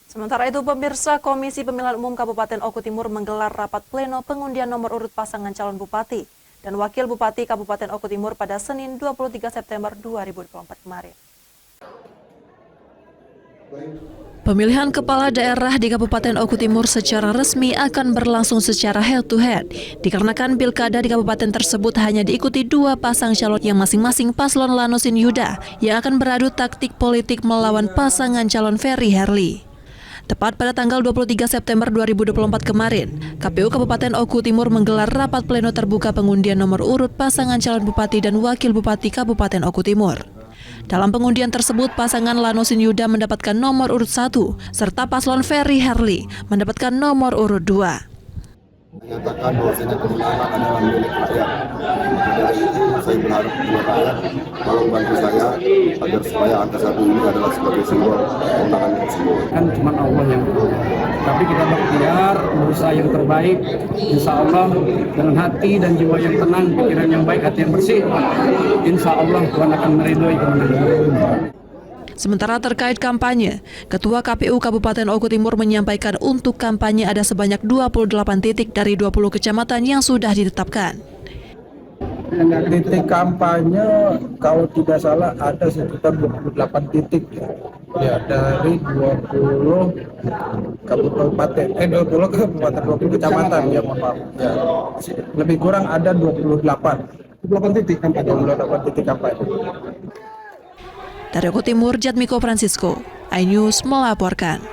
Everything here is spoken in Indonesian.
Sementara itu, pemirsa, Komisi Pemilihan Umum Kabupaten Oku Timur menggelar rapat pleno pengundian nomor urut pasangan calon bupati dan wakil bupati Kabupaten Oku Timur pada Senin 23 September 2024 kemarin. Pemilihan kepala daerah di Kabupaten Oku Timur secara resmi akan berlangsung secara head-to-head, dikarenakan pilkada di kabupaten tersebut hanya diikuti dua pasang calon yang masing-masing paslon Lanusin Yuda yang akan beradu taktik politik melawan pasangan calon Ferry Herli. Tepat pada tanggal 23 September 2024 kemarin, KPU Kabupaten Oku Timur menggelar rapat pleno terbuka pengundian nomor urut pasangan calon bupati dan wakil bupati Kabupaten Oku Timur. Dalam pengundian tersebut, pasangan Lanusin Yuda mendapatkan nomor urut 1, serta paslon Ferry Herli mendapatkan nomor urut 2. Menyatakan bahwasanya kemenangan adalah milik rakyat. Dari itu saya berharap kepada rakyat tolong bantu saya agar supaya angka 1 ini adalah sebagai simbol kemenangan tersebut. Kan cuma Allah yang tahu. Tapi kita berikhtiar, berusaha yang terbaik. Insya Allah dengan hati dan jiwa yang tenang, pikiran yang baik, hati yang bersih, insya Allah Tuhan akan meridhoi kemenangan. Sementara terkait kampanye, Ketua KPU Kabupaten Oku Timur menyampaikan untuk kampanye ada sebanyak 28 titik dari 20 kecamatan yang sudah ditetapkan. Titik kampanye kalau tidak salah ada sekitar 28 titik ya dari 20 kabupaten 20 kecamatan ya, mohon maaf ya. Lebih kurang ada 28 titik kampanye. 28 titik kampanye. Dari Oku Timur, Jatmiko Francisco, iNews melaporkan.